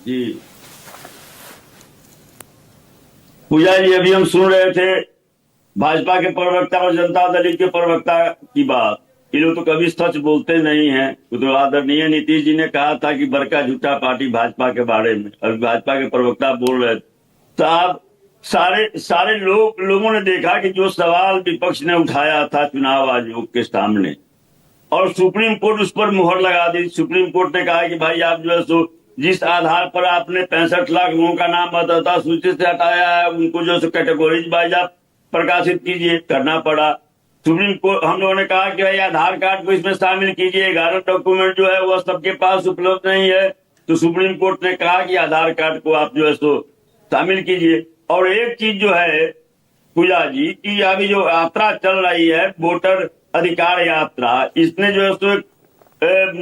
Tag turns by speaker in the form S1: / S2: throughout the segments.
S1: जी पूजा जी, अभी हम सुन रहे थे भाजपा के प्रवक्ता और जनता दल के प्रवक्ता की बात। ये लोग तो कभी सच बोलते नहीं हैं। तो आदरणीय नीतीश जी ने कहा था कि बड़का झूठा पार्टी भाजपा के बारे में, अभी भाजपा के प्रवक्ता बोल रहे थे। साहब, सारे लोगों ने देखा कि जो सवाल विपक्ष ने उठाया था चुनाव आयोग के सामने, और सुप्रीम कोर्ट उस पर मुहर लगा दी। सुप्रीम कोर्ट ने कहा कि भाई आप जो है सो जिस आधार पर आपने 65 लाख लोगों का नाम मतदाता सूची से हटाया है, उनको जो है कैटेगोरीज वाइज आप प्रकाशित कीजिए, करना पड़ा। सुप्रीम कोर्ट, हम लोगों ने कहा कि भाई आधार कार्ड को इसमें शामिल कीजिए, 11 डॉक्यूमेंट जो है वह सबके पास उपलब्ध नहीं है। तो सुप्रीम कोर्ट ने कहा कि आधार कार्ड को आप जो है सो शामिल कीजिए। और एक चीज जो है पूजा जी की, अभी जो यात्रा चल रही है वोटर अधिकार यात्रा, इसने जो है सो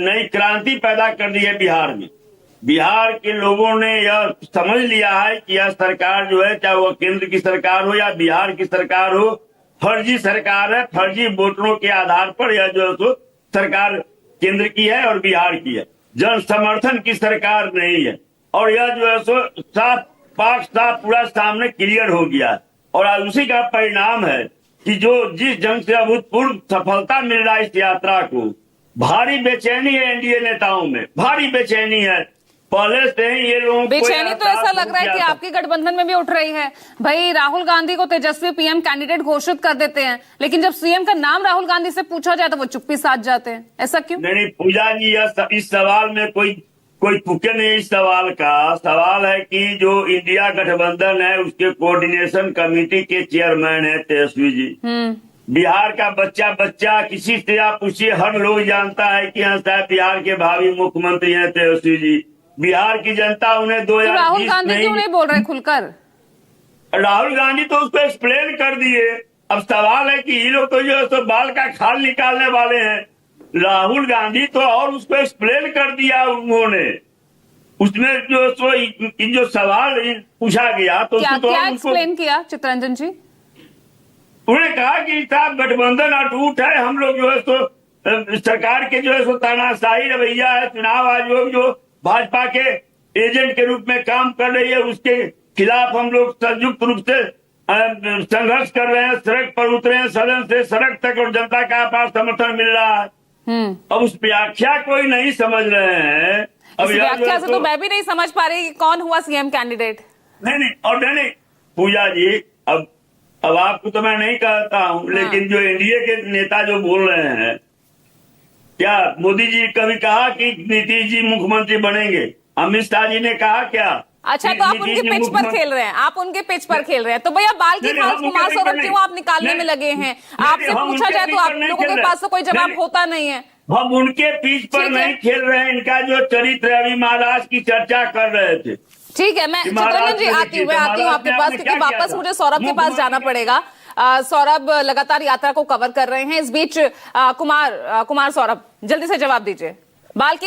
S1: नई क्रांति पैदा कर दी है बिहार में। बिहार के लोगों ने यह समझ लिया है कि यह सरकार जो है, चाहे वह केंद्र की सरकार हो या बिहार की सरकार हो, फर्जी सरकार है। फर्जी वोटरों के आधार पर यह जो है सो सरकार केंद्र की है और बिहार की है, जन समर्थन की सरकार नहीं है। और यह जो है सो साफ पूरा सामने क्लियर हो गया है। और आज उसी का परिणाम है कि जो जिस ढंग से अभूतपूर्व सफलता मिल रहा है इस यात्रा को, भारी बेचैनी है एनडीए नेताओं में, भारी बेचैनी है। पहले से ही ये लोग
S2: बेचैनी तो ऐसा लग रहा है कि आपकी गठबंधन में भी उठ रही है। भाई राहुल गांधी को तेजस्वी पीएम कैंडिडेट घोषित कर देते हैं, लेकिन जब सीएम का नाम राहुल गांधी से पूछा जाए तो वो चुप्पी साध जाते हैं। ऐसा क्यों?
S1: नहीं पूजा जी, इस सवाल में कोई तुक्के नहीं। इस सवाल का सवाल है कि जो इंडिया गठबंधन है उसके कोऑर्डिनेशन कमेटी के चेयरमैन है तेजस्वी जी। बिहार का बच्चा किसी से आप पूछिए, हर लोग जानता है कि हाँ साहब बिहार के भावी मुख्यमंत्री हैं तेजस्वी जी। बिहार की जनता उन्हें 2020
S2: तो राहुल गांधी क्यों नहीं बोल रहे खुलकर?
S1: राहुल गांधी तो उसको एक्सप्लेन कर दिए। अब सवाल है कि ये लोग तो जो है सो बाल का खाल निकालने वाले हैं। राहुल गांधी तो और उसको एक्सप्लेन कर दिया उन्होंने। उसमें जो सवाल पूछा गया तो
S2: क्या एक्सप्लेन किया चित्तरंजन जी?
S1: उन्होंने कहा कि साहब गठबंधन अटूट है, हम लोग जो है सो सरकार के जो है सो तानाशाही रवैया है, चुनाव आयोग जो भाजपा के एजेंट के रूप में काम कर रही है उसके खिलाफ हम लोग संयुक्त रूप से संघर्ष कर रहे हैं, सड़क पर उतरे हैं, सदन से सड़क तक, और जनता का अपार समर्थन मिल रहा है। अब उस व्याख्या कोई नहीं समझ रहे हैं। अब
S2: व्याख्या से तो मैं भी नहीं समझ पा रही कौन हुआ सीएम कैंडिडेट।
S1: नहीं और नहीं पूजा जी, अब आपको तो मैं नहीं कहता हूं, लेकिन जो एनडीए के नेता जो बोल रहे हैं, क्या मोदी जी कभी कहा कि नीतीश जी मुख्यमंत्री बनेंगे? अमित शाह जी ने कहा क्या?
S2: अच्छा, तो आप उनके पिच पर खेल रहे हैं, आप उनके पिच पर खेल रहे हैं। तो भैया बाल की खास कुमार सौरभ क्यों आप निकालने में लगे हैं? आपसे पूछा जाए तो आप लोगों के पास तो कोई जवाब होता नहीं है।
S1: हम उनके पिच पर नहीं खेल रहे हैं, इनका जो चरित्र अभी महाराज की चर्चा कर रहे थे।
S2: ठीक है, मैं चित्तरंजन जी आती हूँ आपके पास, क्योंकि वापस मुझे सौरभ के पास जाना पड़ेगा। सौरभ लगातार यात्रा को कवर कर रहे हैं, इस बीच कुमार सौरभ जल्दी से जवाब दीजिए। बाल की